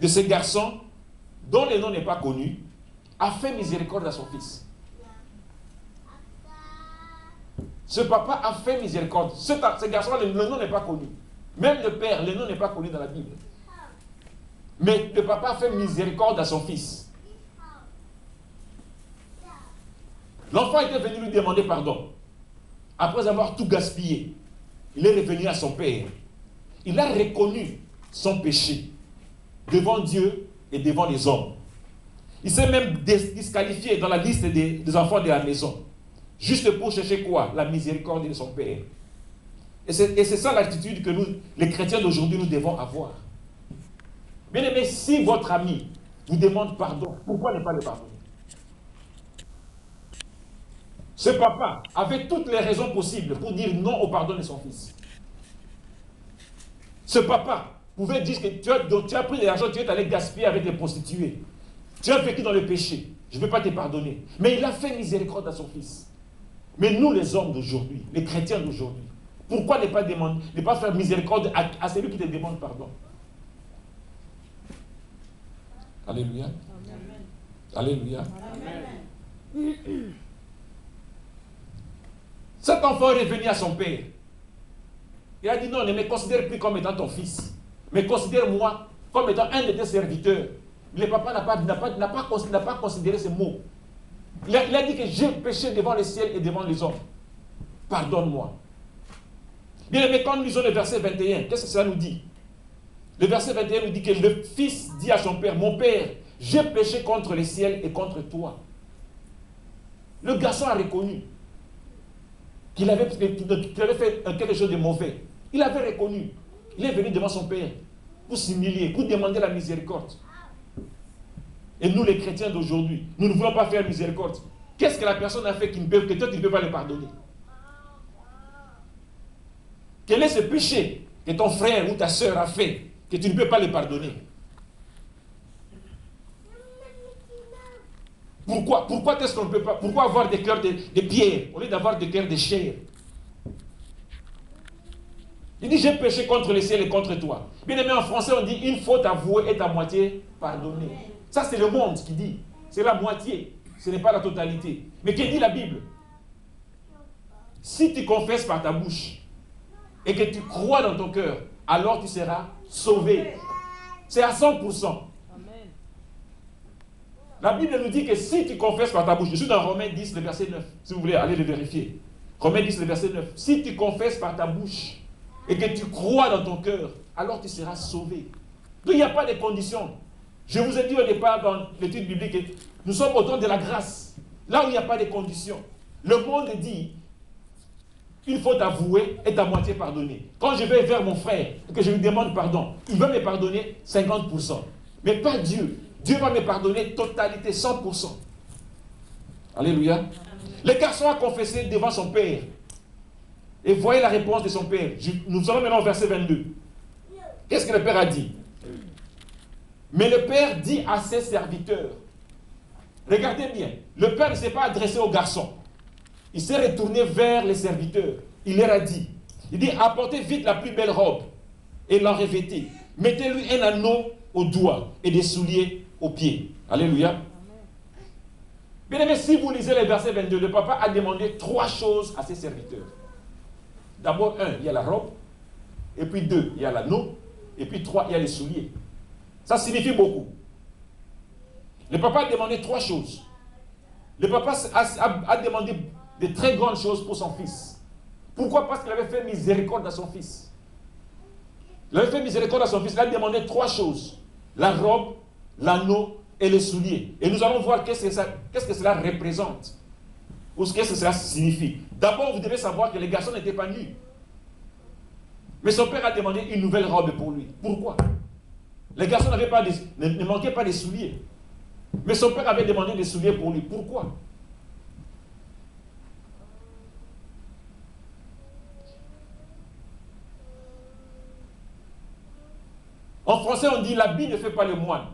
de ce garçon, dont le nom n'est pas connu, a fait miséricorde à son fils. Ce papa a fait miséricorde. Ce garçon-là, le nom n'est pas connu. Même le père, le nom n'est pas connu dans la Bible. Mais le papa a fait miséricorde à son fils. L'enfant était venu lui demander pardon. Après avoir tout gaspillé, il est revenu à son père. Il a reconnu son péché devant Dieu et devant les hommes. Il s'est même disqualifié dans la liste des enfants de la maison. Juste pour chercher quoi? La miséricorde de son père. Et c'est ça l'attitude que nous, les chrétiens d'aujourd'hui, nous devons avoir. Bien aimé, si votre ami vous demande pardon, pourquoi ne pas le pardonner? Ce papa avait toutes les raisons possibles pour dire non au pardon de son fils. Ce papa pouvait dire que tu as pris de l'argent, tu es allé gaspiller avec les prostituées. Tu as vécu dans le péché. Je ne vais pas te pardonner. Mais il a fait miséricorde à son fils. Mais nous, les hommes d'aujourd'hui, les chrétiens d'aujourd'hui, pourquoi ne pas faire miséricorde à celui qui te demande pardon? Alléluia. Amen. Alléluia. Amen. Cet enfant est revenu à son père. Il a dit non, ne me considère plus comme étant ton fils. Mais considère-moi comme étant un de tes serviteurs. Le papa n'a pas considéré ces mots. Il a dit que j'ai péché devant le ciel et devant les hommes. Pardonne-moi. Bien aimé, quand nous lisons le verset 21, qu'est-ce que cela nous dit? Le verset 21 nous dit que le fils dit à son père, mon père, j'ai péché contre le ciel et contre toi. Le garçon a reconnu qu'il avait fait quelque chose de mauvais. Il avait reconnu. Il est venu devant son père pour s'humilier, pour demander la miséricorde. Et nous, les chrétiens d'aujourd'hui, nous ne voulons pas faire miséricorde. Qu'est-ce que la personne a fait que toi, tu ne peux pas le pardonner? Quel est ce péché que ton frère ou ta soeur a fait que tu ne peux pas le pardonner? Pourquoi est-ce qu'on ne peut pas? Pourquoi avoir des cœurs de pierre au lieu d'avoir des cœurs de chair? Il dit, j'ai péché contre le ciel et contre toi. Bien aimé, en français, on dit, une faute avouée est à moitié pardonnée. Ça, c'est le monde qui dit. C'est la moitié. Ce n'est pas la totalité. Mais que dit la Bible? Si tu confesses par ta bouche et que tu crois dans ton cœur, alors tu seras sauvé. C'est à 100%. La Bible nous dit que si tu confesses par ta bouche, je suis dans Romains 10, le verset 9, si vous voulez, allez le vérifier. Romains 10, le verset 9. Si tu confesses par ta bouche et que tu crois dans ton cœur, alors tu seras sauvé. Donc il n'y a pas de conditions. Je vous ai dit au départ dans l'étude biblique que nous sommes au temps de la grâce. Là où il n'y a pas de conditions. Le monde dit, une faute avouée est à moitié pardonnée. Quand je vais vers mon frère et que je lui demande pardon, il va me pardonner 50%. Mais pas Dieu. Dieu va me pardonner totalité, 100%. Alléluia. Amen. Le garçon a confessé devant son père. Et voyez la réponse de son père. Nous allons maintenant au verset 22. Qu'est-ce que le père a dit? Mais le père dit à ses serviteurs. Regardez bien. Le père ne s'est pas adressé au garçon. Il s'est retourné vers les serviteurs. Il leur a dit. Il dit, apportez vite la plus belle robe et l'en revêtez. Mettez-lui un anneau au doigt et des souliers aux pieds. Alléluia. Bien aimé, si vous lisez le verset 22, le papa a demandé 3 choses à ses serviteurs. D'abord, 1, il y a la robe. Et puis 2, il y a l'anneau. Et puis 3, il y a les souliers. Ça signifie beaucoup. Le papa a demandé 3 choses. Le papa a demandé de très grandes choses pour son fils. Pourquoi? Parce qu'il avait fait miséricorde à son fils. Il avait fait miséricorde à son fils. Il a demandé 3 choses. La robe, l'anneau et les souliers. Et nous allons voir qu'est-ce que cela représente. Ou qu'est-ce que cela signifie. D'abord, vous devez savoir que les garçons n'étaient pas nus. Mais son père a demandé une nouvelle robe pour lui. Pourquoi? Les garçons ne manquaient pas de souliers. Mais son père avait demandé des souliers pour lui. Pourquoi? En français, on dit l'habit ne fait pas le moine.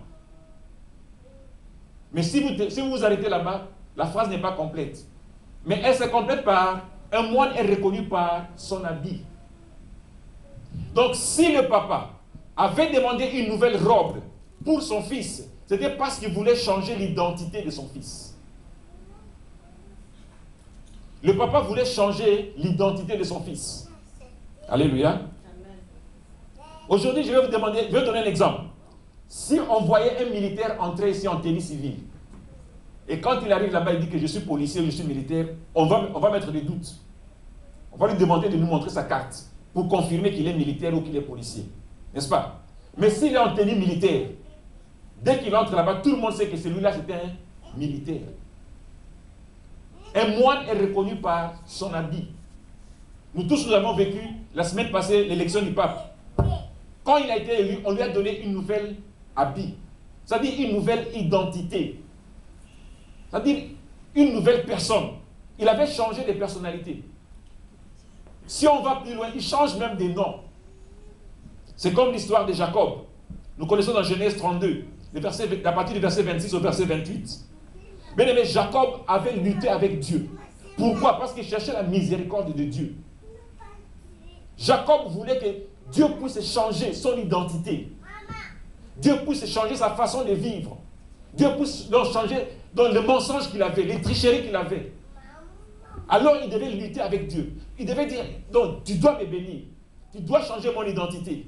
Mais si vous vous arrêtez là-bas, la phrase n'est pas complète. Mais elle se complète par un moine est reconnu par son habit. Donc, si le papa avait demandé une nouvelle robe pour son fils, c'était parce qu'il voulait changer l'identité de son fils. Le papa voulait changer l'identité de son fils. Alléluia. Aujourd'hui, je vais vous donner un exemple. Si on voyait un militaire entrer ici en tenue civile, et quand il arrive là-bas, il dit que je suis policier ou je suis militaire, on va mettre des doutes. On va lui demander de nous montrer sa carte pour confirmer qu'il est militaire ou qu'il est policier. N'est-ce pas? Mais s'il est en tenue militaire, dès qu'il entre là-bas, tout le monde sait que celui-là, c'est un militaire. Un moine est reconnu par son habit. Nous tous, nous avons vécu la semaine passée l'élection du pape. Quand il a été élu, on lui a donné une nouvelle habit. C'est-à-dire une nouvelle identité. C'est-à-dire une nouvelle personne. Il avait changé de personnalité. Si on va plus loin, il change même des noms. C'est comme l'histoire de Jacob. Nous connaissons dans Genèse 32, à partir du verset 26 au verset 28. Bien aimé, Jacob avait lutté avec Dieu. Pourquoi? Parce qu'il cherchait la miséricorde de Dieu. Jacob voulait que Dieu puisse changer son identité. Dieu puisse changer sa façon de vivre. Dieu puisse donc changer dans le mensonge qu'il avait, les tricheries qu'il avait. Alors il devait lutter avec Dieu. Il devait dire, donc tu dois me bénir. Tu dois changer mon identité.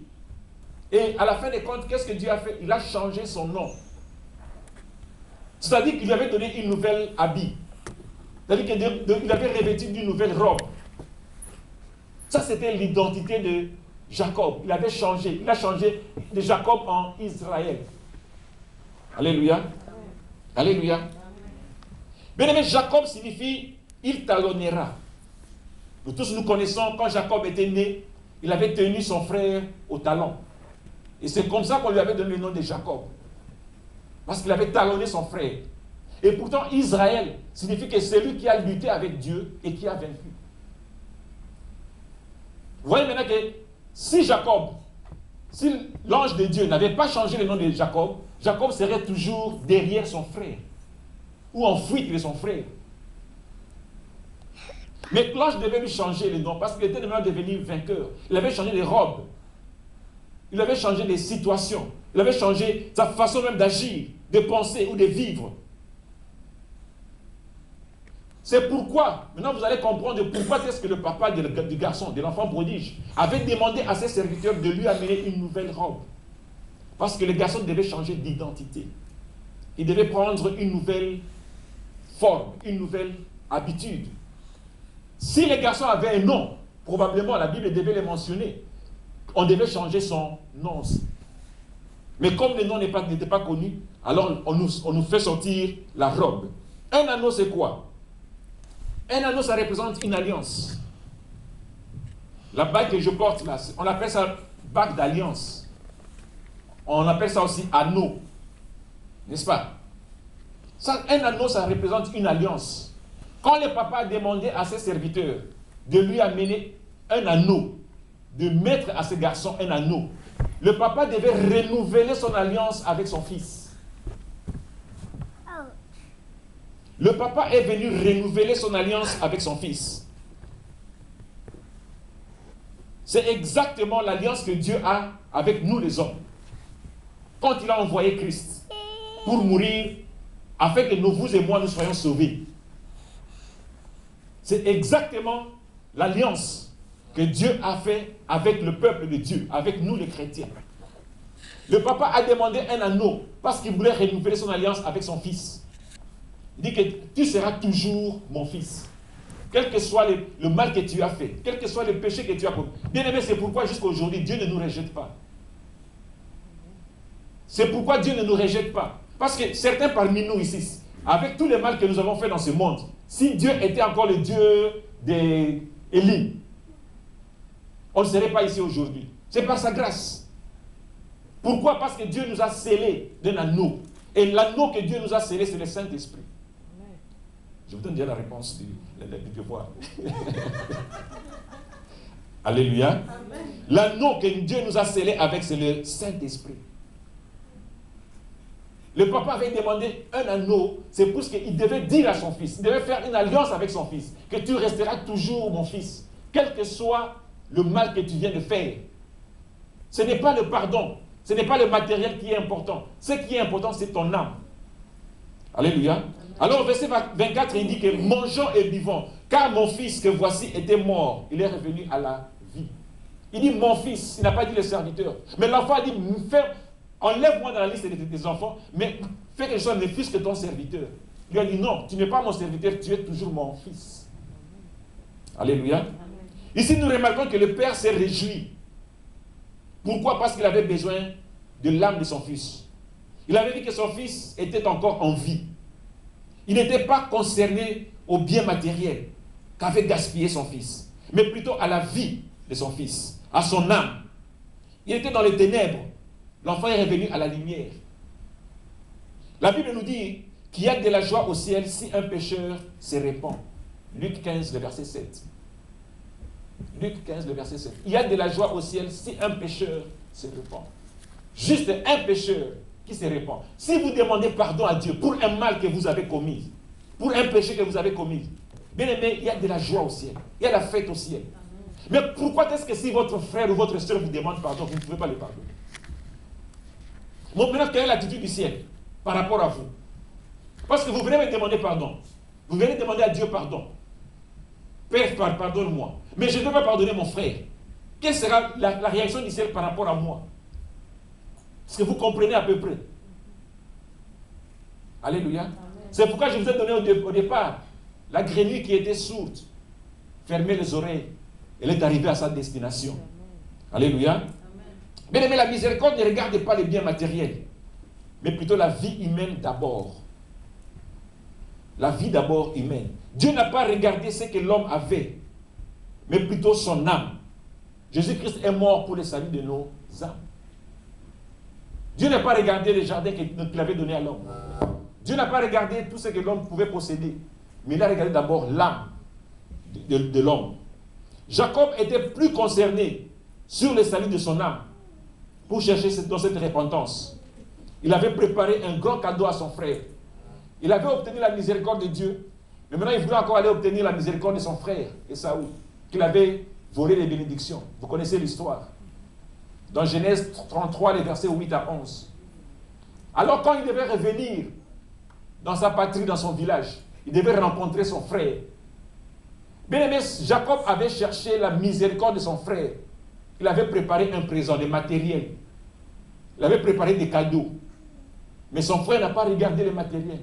Et à la fin des comptes, qu'est-ce que Dieu a fait? Il a changé son nom. C'est-à-dire qu'il lui avait donné une nouvelle habit. C'est-à-dire qu'il avait revêtu d'une nouvelle robe. Ça, c'était l'identité de Jacob. Il avait changé. Il a changé de Jacob en Israël. Alléluia. Alléluia. Bien aimé, Jacob signifie il talonnera. Nous tous nous connaissons, quand Jacob était né, il avait tenu son frère au talon. Et c'est comme ça qu'on lui avait donné le nom de Jacob. Parce qu'il avait talonné son frère. Et pourtant, Israël signifie que c'est lui qui a lutté avec Dieu et qui a vaincu. Vous voyez maintenant que si l'ange de Dieu n'avait pas changé le nom de Jacob, Jacob serait toujours derrière son frère. Ou en fuite de son frère. Mais l'ange devait lui changer le nom parce qu'il était maintenant devenu vainqueur. Il avait changé de robe. Il avait changé de situation. Il avait changé sa façon même d'agir, de penser ou de vivre. C'est pourquoi, maintenant vous allez comprendre pourquoi est-ce que le papa du garçon, de l'enfant prodige, avait demandé à ses serviteurs de lui amener une nouvelle robe. Parce que le garçon devait changer d'identité. Il devait prendre une nouvelle forme, une nouvelle habitude. Si le garçon avait un nom, probablement la Bible devait le mentionner. On devait changer son nom aussi. Mais comme le nom n'était pas connu, alors on nous fait sortir la robe. Un anneau, c'est quoi? Un anneau, ça représente une alliance. La bague que je porte là, on appelle ça bague d'alliance. On appelle ça aussi anneau. N'est-ce pas? Ça, un anneau, ça représente une alliance. Quand le papa a demandé à ses serviteurs de lui amener un anneau, de mettre à ce garçon un anneau, le papa devait renouveler son alliance avec son fils. Le papa est venu renouveler son alliance avec son fils. C'est exactement l'alliance que Dieu a avec nous les hommes. Quand il a envoyé Christ pour mourir, afin que vous et moi, nous soyons sauvés. C'est exactement l'alliance que Dieu a fait avec le peuple de Dieu, avec nous les chrétiens. Le papa a demandé un anneau parce qu'il voulait renouveler son alliance avec son fils. Il dit que tu seras toujours mon fils. Quel que soit le mal que tu as fait, quel que soit le péché que tu as commis. Bien aimé, c'est pourquoi jusqu'à aujourd'hui, Dieu ne nous rejette pas. C'est pourquoi Dieu ne nous rejette pas. Parce que certains parmi nous ici, avec tout le mal que nous avons fait dans ce monde, si Dieu était encore le Dieu d'Élie, on ne serait pas ici aujourd'hui. C'est par sa grâce. Pourquoi? Parce que Dieu nous a scellés d'un anneau. Et l'anneau que Dieu nous a scellé, c'est le Saint-Esprit. Je vous donne déjà la réponse du devoir. Alléluia. L'anneau que Dieu nous a scellé avec, c'est le Saint-Esprit. Le papa avait demandé un anneau, c'est parce qu'il devait dire à son fils, il devait faire une alliance avec son fils, que tu resteras toujours mon fils, quel que soit le mal que tu viens de faire. Ce n'est pas le pardon. Ce n'est pas le matériel qui est important. Ce qui est important, c'est ton âme. Alléluia. Alors, au verset 24, il dit que mangeons et buvons, car mon fils que voici était mort, il est revenu à la vie. Il dit mon fils, il n'a pas dit le serviteur. Mais l'enfant a dit, enlève-moi dans la liste des enfants, mais fais que je sois le fils que ton serviteur. Il lui a dit non, tu n'es pas mon serviteur, tu es toujours mon fils. Alléluia. Ici, nous remarquons que le père s'est réjoui. Pourquoi? Parce qu'il avait besoin de l'âme de son fils. Il avait dit que son fils était encore en vie. Il n'était pas concerné au bien matériel qu'avait gaspillé son fils, mais plutôt à la vie de son fils, à son âme. Il était dans les ténèbres. L'enfant est revenu à la lumière. La Bible nous dit qu'il y a de la joie au ciel si un pécheur se répand. Luc 15, le verset 7. Luc 15, le verset 7. Il y a de la joie au ciel si un pécheur se répand. Juste un pécheur qui se répand. Si vous demandez pardon à Dieu pour un mal que vous avez commis, pour un péché que vous avez commis, bien aimé, il y a de la joie au ciel. Il y a la fête au ciel. Mais pourquoi est-ce que si votre frère ou votre soeur vous demande pardon, vous ne pouvez pas le pardonner? Bon, maintenant, quelle est l'attitude du ciel par rapport à vous? Parce que vous venez me demander pardon. Vous venez demander à Dieu pardon. Père, pardonne-moi. Mais je ne peux pas pardonner mon frère. Quelle sera la réaction du ciel par rapport à moi? Est-ce que vous comprenez à peu près? Alléluia. C'est pourquoi je vous ai donné au départ la grenouille qui était sourde. Fermez les oreilles. Elle est arrivée à sa destination. Alléluia. Bien aimé, la miséricorde ne regarde pas les biens matériels, mais plutôt la vie humaine d'abord. La vie d'abord humaine. Dieu n'a pas regardé ce que l'homme avait, mais plutôt son âme. Jésus-Christ est mort pour le salut de nos âmes. Dieu n'a pas regardé les jardins qu'il avait donnés à l'homme. Dieu n'a pas regardé tout ce que l'homme pouvait posséder, mais il a regardé d'abord l'âme de l'homme. Jacob était plus concerné sur le salut de son âme pour chercher dans cette repentance. Il avait préparé un grand cadeau à son frère. Il avait obtenu la miséricorde de Dieu, mais maintenant il voulait encore aller obtenir la miséricorde de son frère, Esaü, qu'il avait volé les bénédictions. Vous connaissez l'histoire. Dans Genèse 33, les versets 8 à 11. Alors quand il devait revenir dans sa patrie, dans son village, il devait rencontrer son frère. Bien aimé, Jacob avait cherché la miséricorde de son frère. Il avait préparé un présent, des matériels. Il avait préparé des cadeaux. Mais son frère n'a pas regardé les matériels.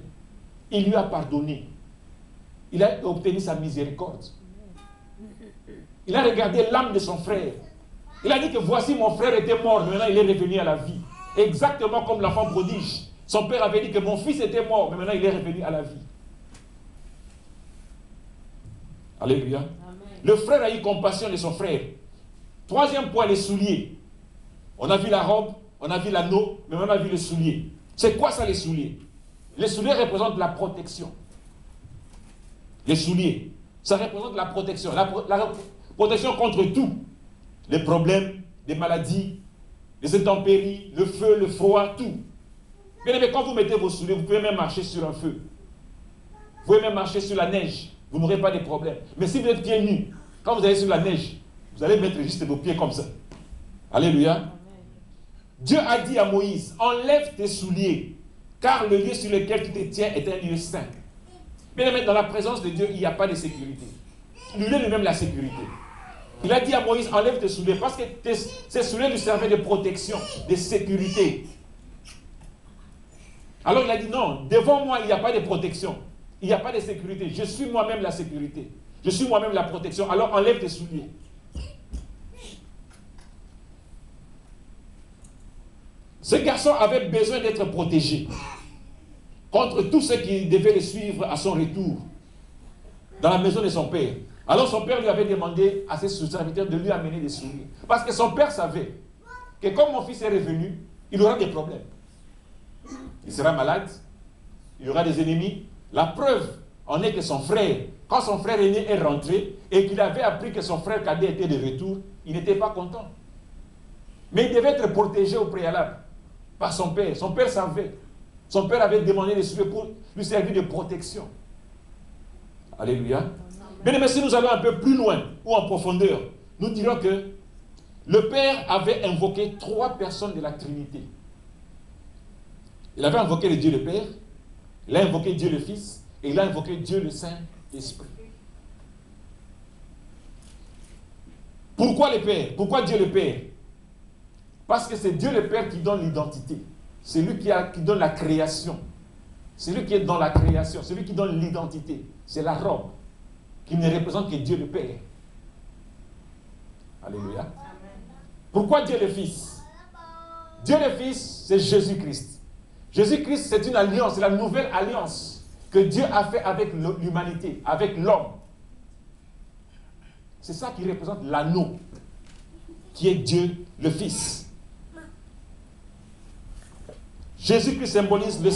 Il lui a pardonné. Il a obtenu sa miséricorde. Il a regardé l'âme de son frère. Il a dit que voici mon frère était mort, maintenant il est revenu à la vie. Exactement comme l'enfant prodige. Son père avait dit que mon fils était mort, mais maintenant il est revenu à la vie. Alléluia. Amen. Le frère a eu compassion de son frère. Troisième point, les souliers. On a vu la robe, on a vu l'anneau, mais on a vu les souliers. C'est quoi ça les souliers? Les souliers représentent la protection. Les souliers, ça représente la protection. La protection contre tout. Les problèmes, les maladies, les intempéries, le feu, le froid, tout. Bien aimé, quand vous mettez vos souliers, vous pouvez même marcher sur un feu. Vous pouvez même marcher sur la neige. Vous n'aurez pas de problème. Mais si vous êtes pieds nus, quand vous allez sur la neige, vous allez mettre juste vos pieds comme ça. Alléluia. Amen. Dieu a dit à Moïse, enlève tes souliers, car le lieu sur lequel tu te tiens est un lieu saint. Bien aimé, dans la présence de Dieu, il n'y a pas de sécurité. Lui est lui-même la sécurité. Il a dit à Moïse, enlève tes souliers, parce que ces souliers lui servaient de protection, de sécurité. Alors il a dit, non, devant moi, il n'y a pas de protection. Il n'y a pas de sécurité. Je suis moi-même la sécurité. Je suis moi-même la protection. Alors enlève tes souliers. Ce garçon avait besoin d'être protégé contre tous ceux qui devaient le suivre à son retour dans la maison de son père. Alors son père lui avait demandé à ses serviteurs de lui amener des souliers. Parce que son père savait que comme mon fils est revenu, il aura des problèmes. Il sera malade, il y aura des ennemis. La preuve en est que son frère, quand son frère aîné est rentré et qu'il avait appris que son frère cadet était de retour, il n'était pas content. Mais il devait être protégé au préalable par son père. Son père savait. Son père avait demandé des souliers pour lui servir de protection. Alléluia. Bien aimé, si nous allons un peu plus loin ou en profondeur, nous dirons que Le Père avait invoqué 3 personnes de la Trinité. Il avait invoqué le Dieu le Père, il a invoqué Dieu le Fils, et il a invoqué Dieu le Saint-Esprit. Pourquoi le Père? Pourquoi Dieu le Père? Parce que c'est Dieu le Père qui donne l'identité. C'est lui qui donne la création. C'est lui qui est dans la création. C'est lui qui donne l'identité. C'est la robe qui ne représente que Dieu le Père. Alléluia. Amen. Pourquoi Dieu le Fils? Dieu le Fils, c'est Jésus-Christ. Jésus-Christ, c'est une alliance, c'est la nouvelle alliance que Dieu a fait avec l'humanité, avec l'homme. C'est ça qui représente l'anneau, qui est Dieu le Fils. Jésus-Christ symbolise le